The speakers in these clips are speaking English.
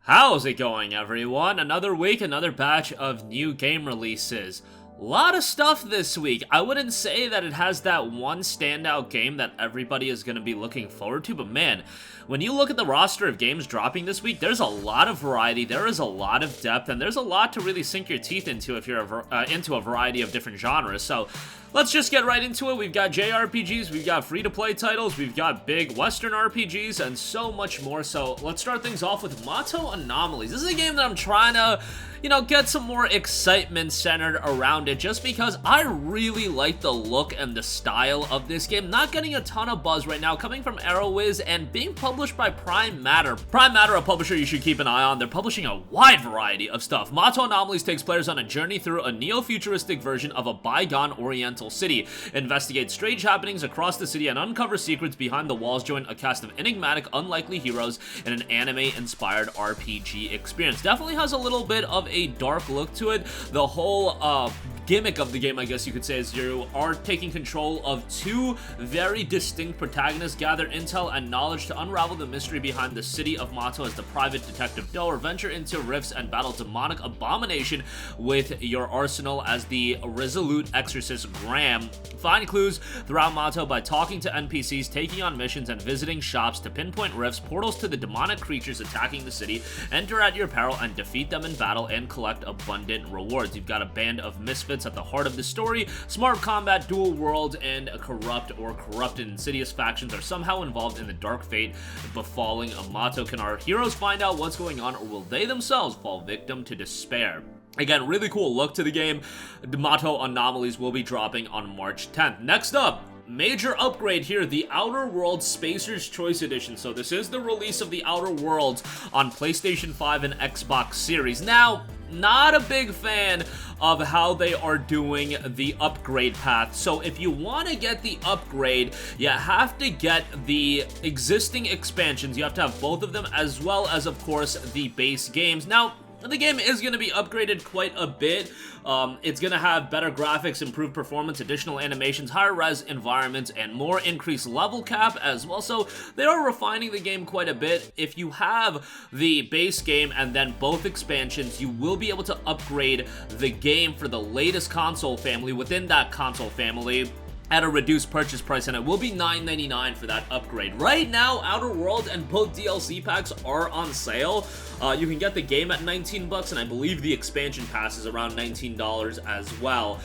How's it going, everyone? Another week, another batch of new game releases. Lot of stuff this week. I wouldn't say that it has that one standout game that everybody is going to be looking forward to, but man, when you look at the roster of games dropping this week, there's a lot of variety, there is a lot of depth, and there's a lot to really sink your teeth into if you're into a variety of different genres. So let's just get right into it. We've got JRPGs, we've got free-to-play titles, we've got big Western RPGs, and so much more. So let's start things off with Mato Anomalies. This is a game that I'm trying to, get some more excitement centered around it, just because I really like the look and the style of this game. Not getting a ton of buzz right now, coming from ArrowWiz and being published by Prime Matter. Prime Matter, a publisher you should keep an eye on. They're publishing a wide variety of stuff. Mato Anomalies takes players on a journey through a neo-futuristic version of a bygone Oriental city. Investigate strange happenings across the city and uncover secrets behind the walls. Join a cast of enigmatic, unlikely heroes in an anime-inspired RPG experience. Definitely has a little bit of a dark look to it. The whole gimmick of the game, I guess you could say, is you are taking control of two very distinct protagonists, gather intel and knowledge to unravel the mystery behind the city of Mato as the private detective Doe, or venture into rifts and battle demonic abomination with your arsenal as the resolute exorcist Graham. Find clues throughout Mato by talking to NPCs, taking on missions, and visiting shops to pinpoint rifts, portals to the demonic creatures attacking the city. Enter at your peril and defeat them in battle and collect abundant rewards. You've got a band of misfits at the heart of the story. Smart combat, dual world, and a corrupt or corrupted insidious factions are somehow involved in the dark fate befalling Mato. Can our heroes find out what's going on, or will they themselves fall victim to despair? Again, really cool look to the game. The Mato Anomalies will be dropping on March 10th. Next up, major upgrade here, the Outer Worlds Spacer's Choice Edition. So this is the release of the Outer Worlds on PlayStation 5 and Xbox Series. Now, not a big fan of how they are doing the upgrade path. So if you want to get the upgrade, you have to get the existing expansions. You have to have both of them, as well as, of course, the base games. Now, the game is going to be upgraded quite a bit. It's going to have better graphics, improved performance, additional animations, higher res environments, and more increased level cap as well. So they are refining the game quite a bit. If you have the base game and then both expansions, you will be able to upgrade the game for the latest console family within that console family at a reduced purchase price, and it will be $9.99 for that upgrade. Right now, Outer World and both DLC packs are on sale. You can get the game at $19, and I believe the expansion pass is around $19 as well.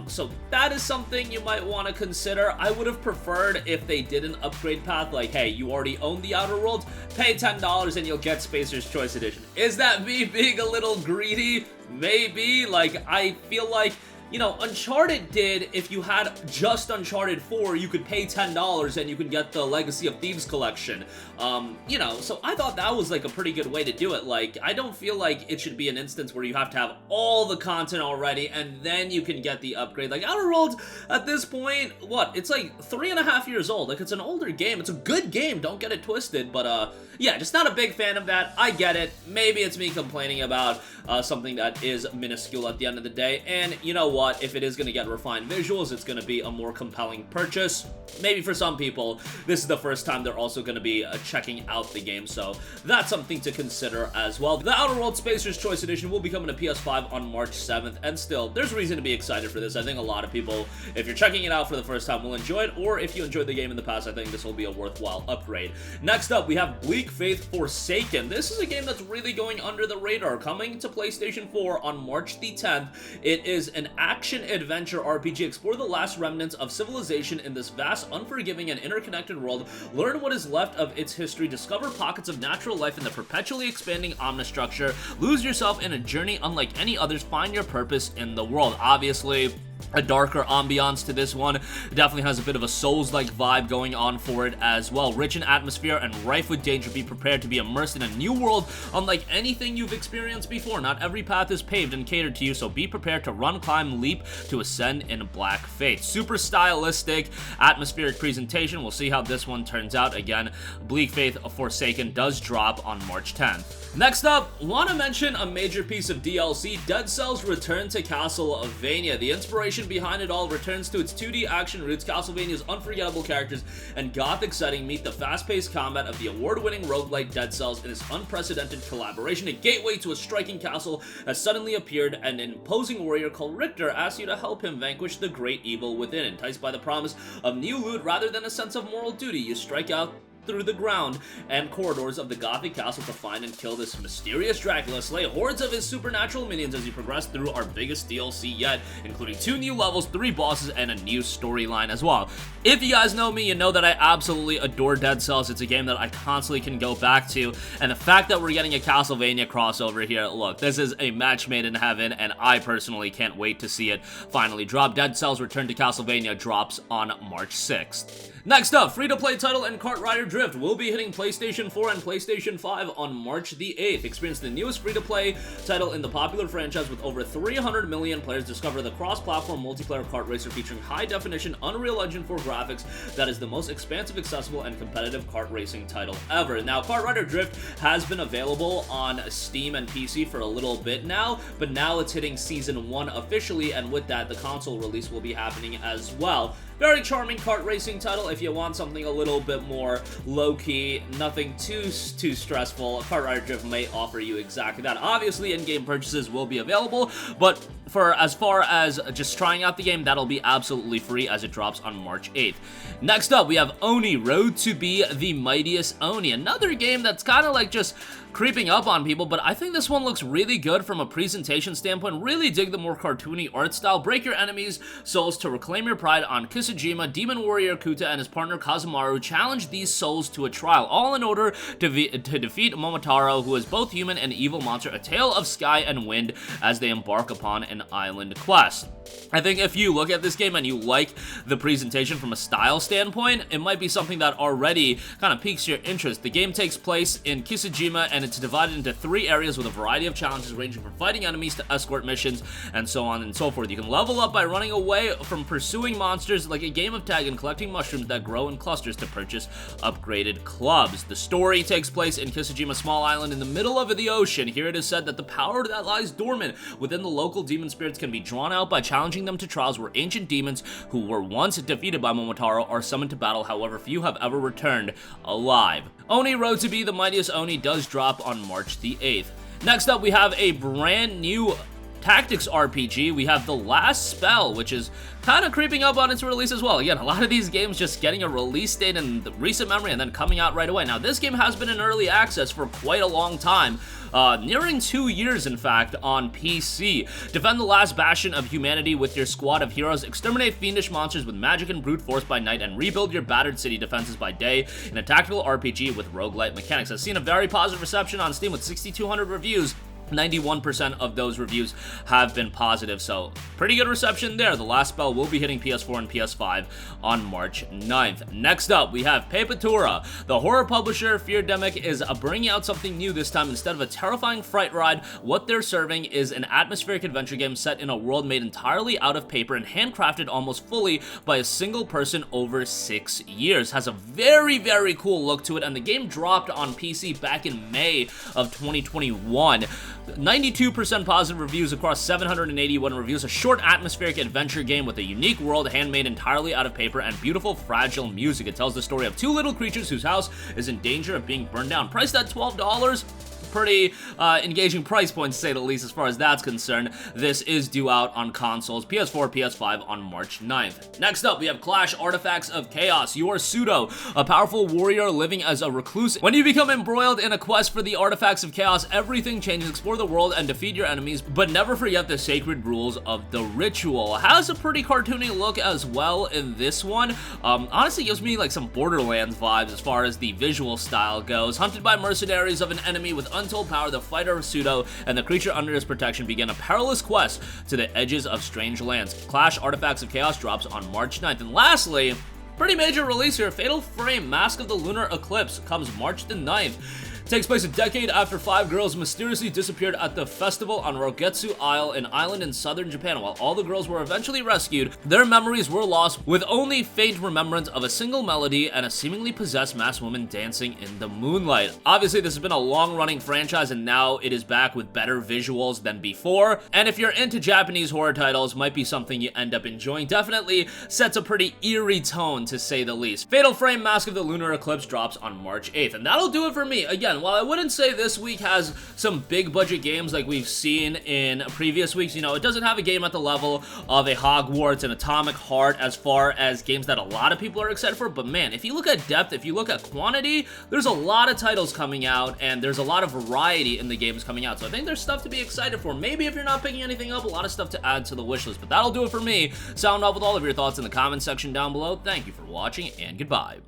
So that is something you might want to consider. I would have preferred if they did an upgrade path, like, hey, you already own the Outer Worlds, pay $10 and you'll get Spacer's Choice Edition. Is that me being a little greedy? Maybe. Like, I feel like, Uncharted did, if you had just Uncharted 4, you could pay $10 and you could get the Legacy of Thieves collection. So I thought that was, like, a pretty good way to do it. Like, I don't feel like it should be an instance where you have to have all the content already and then you can get the upgrade. Like, Outer Worlds, at this point, it's like 3.5 years old. Like, it's an older game. It's a good game, don't get it twisted, but, yeah, just not a big fan of that. I get it. Maybe it's me complaining about something that is minuscule at the end of the day, and you know what? If it is going to get refined visuals, it's going to be a more compelling purchase. Maybe for some people, this is the first time they're also going to be checking out the game, so that's something to consider as well. The Outer Worlds Spacer's Choice Edition will be coming to PS5 on March 7th, and still, there's reason to be excited for this. I think a lot of people, if you're checking it out for the first time, will enjoy it, or if you enjoyed the game in the past, I think this will be a worthwhile upgrade. Next up, we have Bleak Faith Forsaken. This is a game that's really going under the radar, coming to PlayStation 4 on March the 10th. It is an action-adventure RPG. Explore the last remnants of civilization in this vast, unforgiving, and interconnected world. Learn what is left of its history. Discover pockets of natural life in the perpetually expanding omnistructure. Lose yourself in a journey unlike any others. Find your purpose in the world. Obviously, a darker ambiance to this one. It definitely has a bit of a Souls-like vibe going on for it as well. Rich in atmosphere and rife with danger. Be prepared to be immersed in a new world unlike anything you've experienced before. Not every path is paved and catered to you, so be prepared to run, climb, leap to ascend in black faith. Super stylistic, atmospheric presentation. We'll see how this one turns out. Again, Bleak Faith Forsaken does drop on March 10th. Next up, want to mention a major piece of DLC, Dead Cells Return to Castlevania. The inspiration inspiration behind it all returns to its 2D action roots, Castlevania's unforgettable characters, and gothic setting meet the fast-paced combat of the award-winning roguelike Dead Cells in its unprecedented collaboration. A gateway to a striking castle has suddenly appeared, and an imposing warrior called Richter asks you to help him vanquish the great evil within. Enticed by the promise of new loot rather than a sense of moral duty, you strike out through the ground and corridors of the gothic castle to find and kill this mysterious Dracula, slay hordes of his supernatural minions as you progress through our biggest DLC yet, including 2 new levels, 3 bosses, and a new storyline as well. If you guys know me, you know that I absolutely adore Dead Cells. It's a game that I constantly can go back to, and the fact that we're getting a Castlevania crossover here, look, this is a match made in heaven, and I personally can't wait to see it finally drop. Dead Cells Return to Castlevania drops on March 6th. Next up, free-to-play title and KartRider Drift will be hitting PlayStation 4 and PlayStation 5 on March the 8th. Experience the newest free-to-play title in the popular franchise with over 300 million players. Discover the cross-platform multiplayer kart racer featuring high-definition Unreal Engine 4 graphics that is the most expansive, accessible, and competitive kart racing title ever. Now, KartRider Drift has been available on Steam and PC for a little bit now, but now it's hitting Season 1 officially, and with that, the console release will be happening as well. Very charming kart racing title if you want something a little bit more low-key, nothing too stressful. KartRider Drift may offer you exactly that. Obviously, in-game purchases will be available, but for as far as just trying out the game, that'll be absolutely free as it drops on March 8th. Next up, we have Oni Road to be the Mightiest Oni, another game that's kind of like just creeping up on people, but I think this one looks really good from a presentation standpoint. Really dig the more cartoony art style. Break your enemies' souls to reclaim your pride on Kisajima. Demon warrior Kuta and his partner Kazumaru challenge these souls to a trial, all in order to defeat Momotaro, who is both human and evil monster, a tale of sky and wind as they embark upon an island quest. I think if you look at this game and you like the presentation from a style standpoint, it might be something that already kind of piques your interest. The game takes place in Kisajima, and it's divided into 3 areas with a variety of challenges ranging from fighting enemies to escort missions and so on and so forth. You can level up by running away from pursuing monsters like a game of tag and collecting mushrooms that grow in clusters to purchase upgraded clubs. The story takes place in Kisajima, small island in the middle of the ocean. Here it is said that the power that lies dormant within the local demon spirits can be drawn out by challenging them to trials where ancient demons who were once defeated by Momotaro are summoned to battle. However, few have ever returned alive. Oni Road to be the Mightiest Oni does drop on March the 8th. Next up, we have a brand new tactics RPG. We have The Last Spell, which is kind of creeping up on its release as well. Again, a lot of these games just getting a release date in the recent memory and then coming out right away. Now, this game has been in early access for quite a long time. Nearing 2 years, in fact, on PC. Defend the last bastion of humanity with your squad of heroes, exterminate fiendish monsters with magic and brute force by night, and rebuild your battered city defenses by day in a tactical RPG with roguelite mechanics. I've seen a very positive reception on Steam with 6,200 reviews. 91% of those reviews have been positive, so pretty good reception there. The Last Spell will be hitting PS4 and PS5 on March 9th. Next up, we have Papetura. The horror publisher Feardemic is bringing out something new this time. Instead of a terrifying fright ride, what they're serving is an atmospheric adventure game set in a world made entirely out of paper and handcrafted almost fully by a single person over 6 years. Has a very, very cool look to it, and the game dropped on PC back in May of 2021. 92% positive reviews across 781 reviews. A short atmospheric adventure game with a unique world handmade entirely out of paper and beautiful fragile music. It tells the story of 2 little creatures whose house is in danger of being burned down. Priced at $12. Pretty engaging price point, to say the least, as far as that's concerned. This is due out on consoles, PS4, PS5 on March 9th. Next up, we have Clash Artifacts of Chaos. You are Pseudo, a powerful warrior living as a recluse. When you become embroiled in a quest for the Artifacts of Chaos, everything changes. Explore the world and defeat your enemies, but never forget the sacred rules of the ritual. Has a pretty cartoony look as well in this one. Honestly gives me like some Borderlands vibes as far as the visual style goes. Hunted by mercenaries of an enemy with untold power, the fighter Pseudo and the creature under his protection begin a perilous quest to the edges of strange lands. Clash Artifacts of Chaos drops on March 9th. And lastly, pretty major release here, Fatal Frame Mask of the Lunar Eclipse comes March the 9th. takes place a decade after 5 girls mysteriously disappeared at the festival on Rogetsu Isle, an island in southern Japan. While all the girls were eventually rescued, their memories were lost, with only faint remembrance of a single melody and a seemingly possessed masked woman dancing in the moonlight. Obviously, this has been a long-running franchise, and now it is back with better visuals than before, and if you're into Japanese horror titles, might be something you end up enjoying. Definitely sets a pretty eerie tone, to say the least. Fatal Frame Mask of the Lunar Eclipse drops on March 8th, and that'll do it for me. Again, while I wouldn't say this week has some big budget games like we've seen in previous weeks, you know, it doesn't have a game at the level of a Hogwarts and Atomic Heart as far as games that a lot of people are excited for, but man, if you look at depth, if you look at quantity, there's a lot of titles coming out, and there's a lot of variety in the games coming out, so I think there's stuff to be excited for. Maybe if you're not picking anything up, a lot of stuff to add to the wish list, but that'll do it for me. Sound off with all of your thoughts in the comment section down below. Thank you for watching, and goodbye.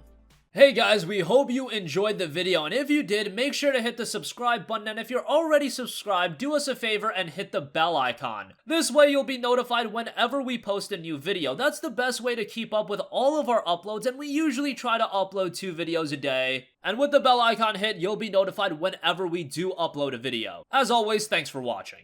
Hey guys, we hope you enjoyed the video, and if you did, make sure to hit the subscribe button, and if you're already subscribed, do us a favor and hit the bell icon. This way you'll be notified whenever we post a new video. That's the best way to keep up with all of our uploads, and we usually try to upload 2 videos a day. And with the bell icon hit, you'll be notified whenever we do upload a video. As always, thanks for watching.